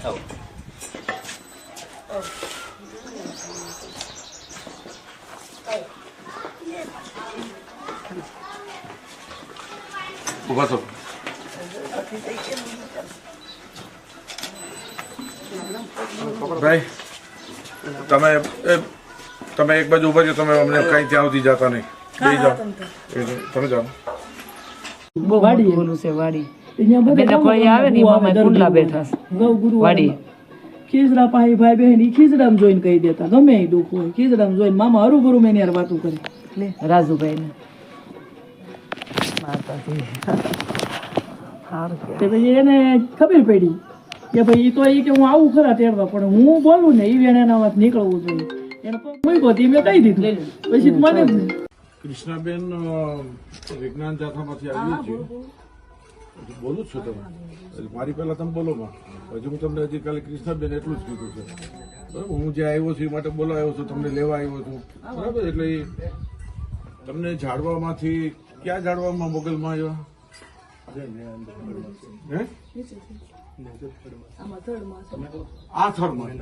ઉભા થો. ભાઈ તમે એક બાજુ ઉભા છો, તમે અમને કઈ ત્યાં સુધી જતા નહીં. બે જાઓ, તમે જાઓ. વાડી બોલું છે વાડી કોઈ આવે ને એમાં કુંડલા બેઠા વાડી ખીજડા પાહી ભાઈ બહેન ઈ ખીજડામાં જોઈને કહી દેતા ગમે એ દુઃખ હોય ખીજડામાં જોઈને મામા હરુભરું મેં યાર વાતું કરી રાજુભાઈ ને પછી એને ખબર પડી કે ભાઈ ઈ તો ઈ કે હું આવું ખરા તેડવા પણ હું બોલું ને ઈ વેણાના વાત નીકળવું જોઈએ એને મૂક્યો તી મેં કહી દીધું પછી મને કૃષ્ણાબેન વિજ્ઞાન જાથામાંથી આવીએ છીએ. બોલું જ છું તમે મારી પહેલા તમે બોલો માં. હજુ હું તમને હજી કાલે કૃષ્ણાબેન એટલું જ કીધું છે બરાબર. હું જે આવ્યો છું એ માટે બોલવા આવ્યો છું, તમને લેવા આવ્યો છું બરાબર. એટલે તમને ઝાડવામાંથી ક્યાં ઝાડવામાં મોગલમાં આવ્યા? આ થડમાં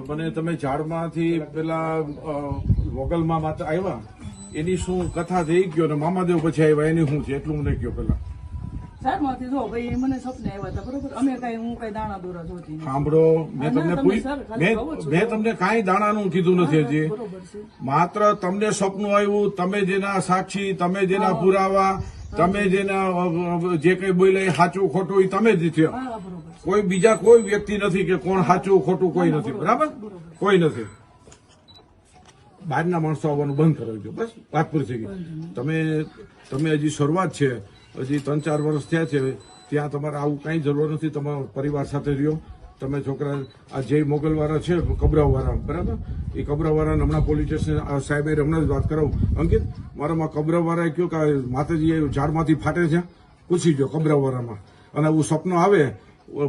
મને તમે ઝાડમાંથી પેલા મોગલમાં માતા આવ્યા એની શું કથા થઈ ગયો ને મામાદેવ પછી આવ્યા એની શું છે એટલું મને કહો પેલા. સાહેબમાંથી જો ભાઈ મને સપને આવ્યા હતા બરોબર અમે કઈ હું કઈ દાણા દોરા જોતી સાંભળો મેં તમને કાંઈ દાણાનું કીધું નથી હજી. માત્ર તમને સપનું આવ્યું, તમે જેના સાક્ષી, તમે જેના પુરાવા, તમે જેના જે કઈ બોલ્યા સાચું ખોટું એ તમે જ થયો. કોઈ બીજા કોઈ વ્યક્તિ નથી કે કોણ સાચું ખોટું કોઈ નથી બરાબર. કોઈ નથી. બહારના માણસો આવવાનું બંધ કરાવજો બસ વાત પૂરી થઈ ગઈ. તમે હજી શરૂઆત છે, હજી 3-4 વર્ષ થયા છે, ત્યાં તમારે આવું કઈ જરૂર નથી. તમારા પરિવાર સાથે રહ્યો તમે. છોકરા આ જે મોગલવાળા છે કબરાવાળા બરાબર, એ કબરાવાળાને હમણાં પોલીસ સ્ટેશન સાહેબે હમણાં જ વાત કરાવું. અંકિત મારામાં કબરાવાળાએ કહ્યું કે માતાજી એ ઝાડમાંથી ફાટે છે, પૂછી જો કબરાવાળામાં. અને એવું સપનું આવે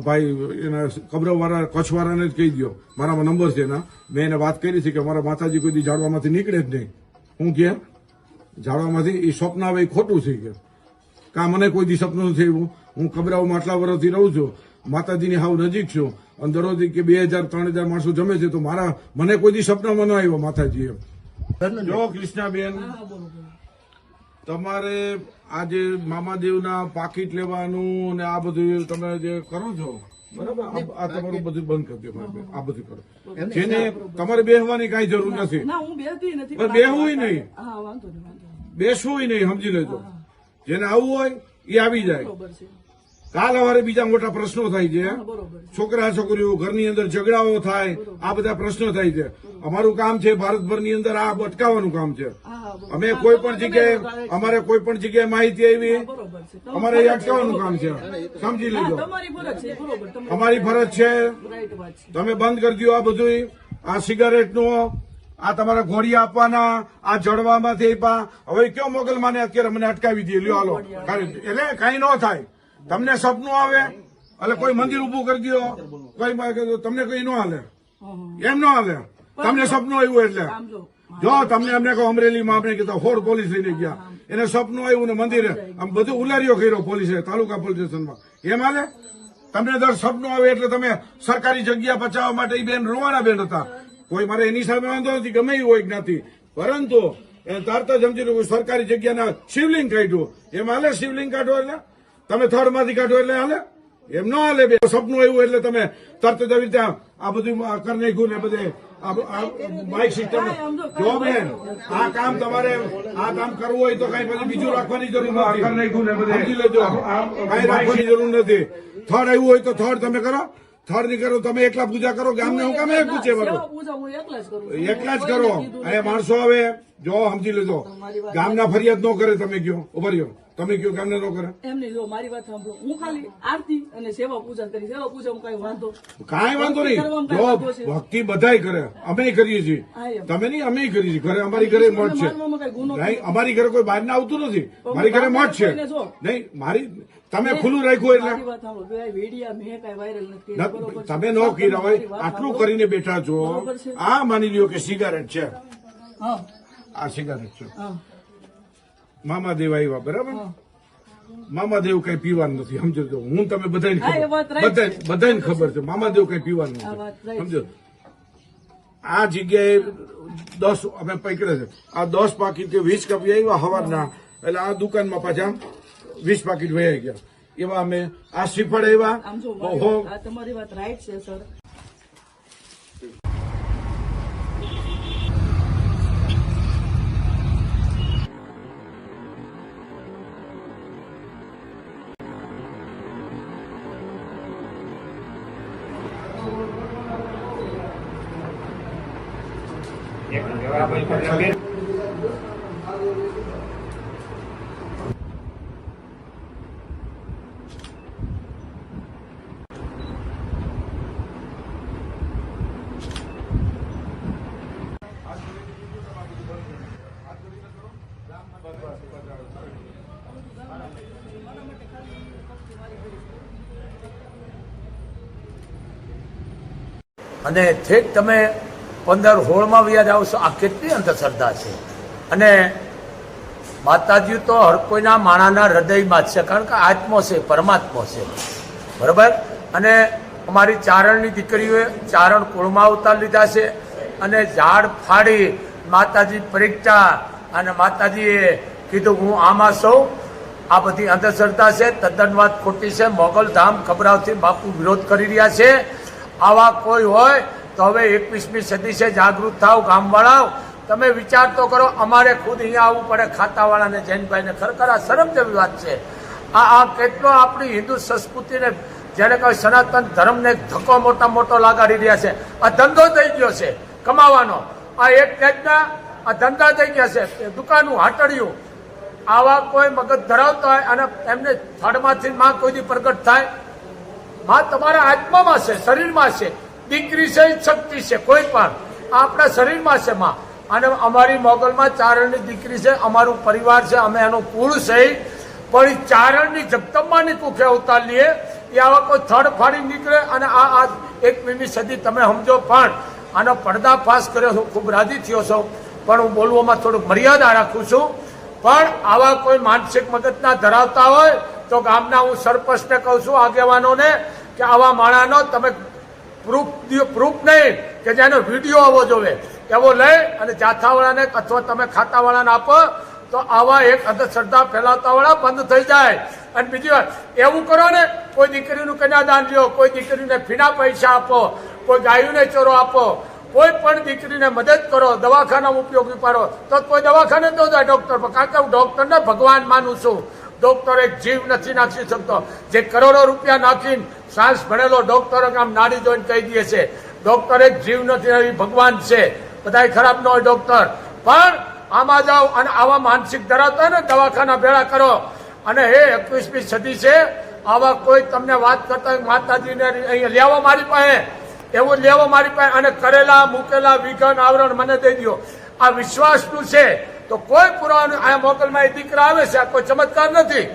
ભાઈ એના કબરાવાળા કચ્છવાળાને જ કહી દો, મારામાં નંબર છે એના. મેં એને વાત કરી છે કે મારા માતાજી કોઈ દી ઝાડવામાંથી નીકળે જ નહીં. હું કે ઝાડવામાંથી એ સ્વપ્ન આવે એ ખોટું છે કે કાં મને કોઈ દી સપનું નથી આવ્યું. હું કબરાઓમાં આટલા વર્ષથી રહું છું, માતાજીની હાવ નજીક છું, અને દરરોજ કે 2000-3000 માણસો જમે છે, તો મને કોઈ દી સપનામાં ન આવ્યો માતાજી એમ. જો કૃષ્ણાબેન તમારે આજે મામાદેવના પાકીટ લેવાનું ને આ બધું તમે જે કરો છો બરાબર, આ તમારું બધું બંધ કરજો. આ બધું કરો જેને તમારે બેસવાની કઈ જરૂર નથી. બેહવું નહીં, બેસવું નહીં, સમજી લેજો. જેને આવવું હોય એ આવી જાય. કાલ સવારે બીજા મોટા પ્રશ્નો થાય છે. છોકરા છોકરીઓ ઘરની અંદર ઝઘડાઓ થાય, આ બધા પ્રશ્નો થાય છે. અમારું કામ છે ભારતભરની અંદર આ અટકાવવાનું કામ છે. અમે કોઈ પણ જગ્યાએ અમારે કોઈ પણ જગ્યાએ માહિતી આવી અમારે એ અટકાવવાનું કામ છે. સમજી લેજો, અમારી ફરજ છે. તમે બંધ કરી દો આ બધું. આ સિગારેટનું, આ તમારા ઘોડિયા આપવાના, આ જડવામાંથી આપ્યા. હવે કયો મોગલમાને અત્યારે મને અટકાવી દે લ્યો હાલો. એટલે કઈ ન થાય. તમને સપનું આવે એટલે કોઈ મંદિર ઉભું કરી દો, કોઈ તમને કઈ ન હાલે, એમ ન હાલે. તમને સપનું આવ્યું એટલે જો તમને અમને કહો અમરેલીમાં આપણે કીધું 4 પોલીસ લઈને ગયા, એને સપનું આવ્યું ને મંદિરે આમ બધું ઉલારીઓ કર્યો પોલીસે તાલુકા પોલીસ સ્ટેશનમાં. એમ હાલે? તમને દર સપનું આવે એટલે તમે સરકારી જગ્યા બચાવવા માટે એ બેન રોવાના બેન હતા. કોઈ મારે એની સામે વાંધો નથી, ગમે એ હોય જ્ઞાતિ, પરંતુ તરત જ સમજી લો સરકારી જગ્યાના શિવલિંગ કાઢ્યું. એમ હાલે? શિવલિંગ કાઢો એટલે તમે થડમાંથી કાઢો એટલે હાલે? એમ ન હાલે. સપનું આવ્યું એટલે તમે તરત જ આવી રીતે આ બધું કરી નાખ્યું ને બધે બાઇક સિસ્ટમ. જો બેન આ કામ તમારે આ કામ કરવું હોય તો કઈ પછી બીજું રાખવાની જરૂર નથી. સમજી લેજો, કઈ રાખવાની જરૂર નથી. થડ આવ્યું હોય તો થડ તમે કરો, થડ ની કરો તમે એકલા પૂજા કરો. ગામને હું કામ પૂછે એકલા જ કરો. અહીંયા માણસો આવે જો સમજી લેજો, ગામના ફરિયાદ ન કરે. તમે કયો ઉભા રહ્યો, તમે કયો ગામને ન કરે. એમને જો મારી વાત સાંભળો, હું ખાલી આરતી અને સેવા પૂજા કરી. સેવા પૂજા કઈ વાંધો નહીં. જો ભક્તિ બધાય કરે, અમે કરીએ છીએ. તમે નહીં, અમે કરીએ છીએ. ઘરે અમારી ઘરે મઠ છે. નહીં, અમારી ઘરે કોઈ બહાર ના આવતું નથી. મારી ઘરે મઠ છે. નહીં મારી તમે ખુલ્લું રાખ્યું એટલે તમે ન કર્યા હોય. આટલું કરીને બેઠા છો. આ માની લ્યો કે સિગારેટ છે, આ સિગારેટ છે, મામાદેવ આવ્યા બરાબર. મામાદેવ કઈ પીવાનું નથી, સમજો તો. હું તમે બધાને હા, એ વાત ખબર, right બધાને ખબર છે મામાદેવ કઈ પીવાનું આ વાત નથી, right સમજો. આ જગ્યાએ 10 અમે પકડે છે, આ 10 પાકીટ કે 20 કપ આવ્યા હવારના, એટલે આ દુકાનમાં પાછા 20 પાકીટ વહી ગયા. એવા અમે આ શ્રીફળ આવ્યા. આમ જો ઓહો, આ તમારી વાત રાઈટ છે સર. અને ઠેક તમે 15-16માં વ્યાજ આવશો. આ કેટલી અંધશ્રદ્ધા છે. અને માતાજી તો હર કોઈના માણાના હૃદયમાં જ છે, કારણ કે આત્મો છે, પરમાત્મો છે, બરાબર. અને અમારી ચારણની દીકરીઓએ ચારણ કુળમાં અવતાર લીધા છે, અને ઝાડ ફાડી માતાજી પરીક્ષા, અને માતાજીએ કીધું હું આમાં સૌ. આ બધી અંધશ્રદ્ધા છે, તદ્દન વાત ખોટી છે. મોગલધામ ખબરાવથી બાપુ વિરોધ કરી રહ્યા છે. આવા કોઈ હોય તો હવે 21મી સદી છે, જાગૃત થાવ ગામવાળાઓ. તમે વિચાર તો કરો, અમારે ખુદ અહીંયા આવવું પડે ખાતાવાળાને, જૈનભાઈને. ખરેખર આ શરમ જેવી વાત છે. આ કેટલો આપણી હિન્દુ સંસ્કૃતિને, જેને કહે સનાતન ધર્મને ધક્કો મોટો લગાડી રહ્યા છે. આ ધંધો થઈ ગયો છે કમાવાનો. આ એક જાતના આ ધંધા થઈ ગયા છે, દુકાનું હાટડિયું. આવા કોઈ મગજ ધરાવતા હોય અને એમને થડમાંથી માં કોઈ દી પ્રગટ થાય. માં તમારા આત્મામાં છે, શરીરમાં છે. દીકરી છે, શક્તિ છે, કોઈ પણ આપણા શરીરમાં છે માં. અને અમારી મોગલમાં ચારણની દીકરી છે, અમારું પરિવાર છે, અમે એનું કુળ છે. પણ ચારણની જગદંબાની કુખે અવતાર લઈએ એ આવા કોઈ થડ ફાડી નીકળે. અને આ 21મી સદી તમે સમજો. પણ આનો પર્દાફાશ કર્યો છું, ખૂબ રાજી થયો છો. પણ હું બોલવામાં થોડુંક મર્યાદા રાખું છું. પણ આવા કોઈ માનસિક મગજના ધરાવતા હોય તો ગામના હું સરપંચને કહું છું, આગેવાનોને, કે આવા માણાનો તમે પ્રૂફ નહીં કે જેનો વિડીયો આવવો જોવે એવો લઈ અને જાથાવાળાને અથવા તમે ખાતાવાળાને આપો તો આવા એક અંધશ્રદ્ધા ફેલાવતાવાળા બંધ થઈ જાય. અને બીજી વાત, એવું કરો ને, કોઈ દીકરીનું કન્યાદાન લ્યો, કોઈ દીકરીને ફીના પૈસા આપો, કોઈ ગાયોને ચોરો આપો, કોઈ પણ દીકરીને મદદ કરો, દવાખાનામાં ઉપયોગી પાડો, તો કોઈ દવાખાને તો જાય ડોક્ટર પર. કારણ કે હું ડોક્ટરને ભગવાન માનું છું. ડોક્ટર એક જીવ નથી નાખી શકતો. જે કરોડો રૂપિયા નાખીને સાયન્સ ભણેલો ડોક્ટર આમ નાડી જોઈને કહી દે છે ડોક્ટર એક જીવ નથી, એ ભગવાન છે. બધા ખરાબ ન હોય ડોક્ટર. પણ આમાં જાઓ અને આવા માનસિક ધરાવતા હોય ને દવાખાના ભેળા કરો. અને એ 21મી સદી છે. આવા કોઈ તમને વાત કરતા માતાજીને અહીંયા લેવો મારી પાસે, એવું લેવો મારી પાસે, અને કરેલા મૂકેલા વિઘન આવરણ મને દઈ દો. આ વિશ્વાસનું છે. તો કોઈ પુરાવાનું આ મોગલમાં એ દીકરા આવે છે, આ કોઈ ચમત્કાર નથી.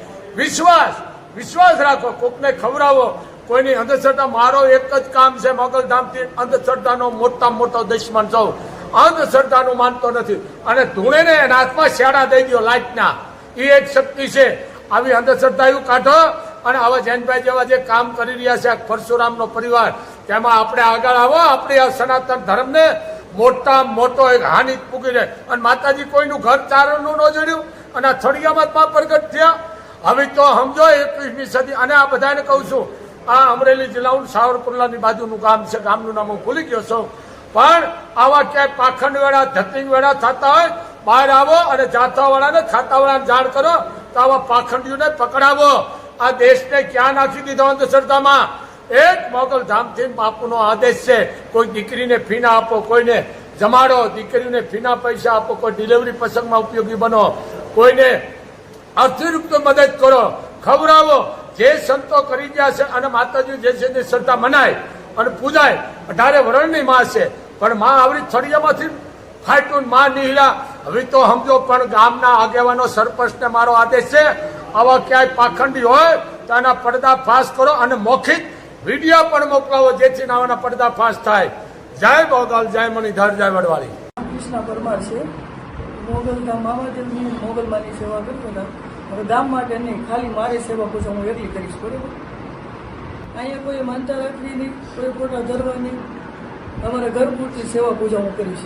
વિશ્વાસ રાખો, કોકને ખવડાવો. કોઈની અંધશ્રદ્ધા, મારો એક જ કામ છે મોગલધામથી અંધશ્રદ્ધાનો મોટો દુશ્મન છું. અંધશ્રદ્ધાનું માનતો નથી. અને ધૂળેને એના હાથમાં શેડા દઈ દો લાઈટના, એ એક શક્તિ છે. આવી અંધશ્રદ્ધા એવું કાઢો. અને આવા જૈનભાઈ જેવા જે કામ કરી રહ્યા છે પરશુરામનો પરિવાર, તેમાં આપણે આગળ આવો. આપણે આ સનાતન ધર્મને મોટો એક હાનિ પૂકી રહે. અને માતાજી કોઈનું ઘર ચારણનું ન જોડ્યું અને આ થળિયામાં પ્રગટ થયા. હવે તો સમજો 21મી સદી. અને આ બધાને કહું છું, આ અમરેલી જિલ્લાનું સાવરકુંડલાની બાજુનું ગામ છે, ગામનું નામ હું ભૂલી ગયો છું. પણ આવા ક્યાંય પાખંડ વેળા, ધતિંગ વેળા થતા હોય, બહાર આવો અને જાથાવાળાને ખાતાવાળાને જાણ કરો તો આવા પાખંડીઓને પકડાવો. આ દેશને ક્યાં નાખી દીધો અંધશ્રદ્ધામાં. એક મોગલધામથી બાપુનો આદેશ છે, કોઈ દીકરીને ફીના આપો, કોઈને જમાડો, દીકરીને ફીના પૈસા આપો, કોઈ ડિલિવરી પ્રસંગમાં ઉપયોગી બનો, કોઈને આર્થિક રૂપે મદદ કરો, ખવડાવો. જે સંતો કરી ગયા છે અને માતાજી જે છે તે શ્રદ્ધા મનાય અને પૂજાય. 18 વર્ષની માં છે, પણ માં આવડી થળિયામાંથી ફાટ્યું, માં નીહળ્યા. હવે તો સમજો. પણ ગામના આગેવાનો, સરપંચને મારો આદેશ છે, આવા ક્યાંય પાખંડી હોય તો આના પર્દાફાશ કરો અને મૌખિક વિડીયો પણ મોકલાવો, જેથી આવાના પર્દાફાશ થાય. જય મોગલ, જય મણિધર, જય વડવાળી. કૃષ્ણ પરમાર છે. મોગલના મામાદેવની મોગલમાની સેવા કરતા હતા. હવે ગામ માટે નહીં, ખાલી મારી સેવા પૂજા હું એકલી કરીશ. બરોબર? અહીંયા કોઈ માનતા રાખવી નહીં, કોઈ ખોટા ધરવા નહીં. અમારે ઘર પૂરતી સેવા પૂજા હું કરીશ.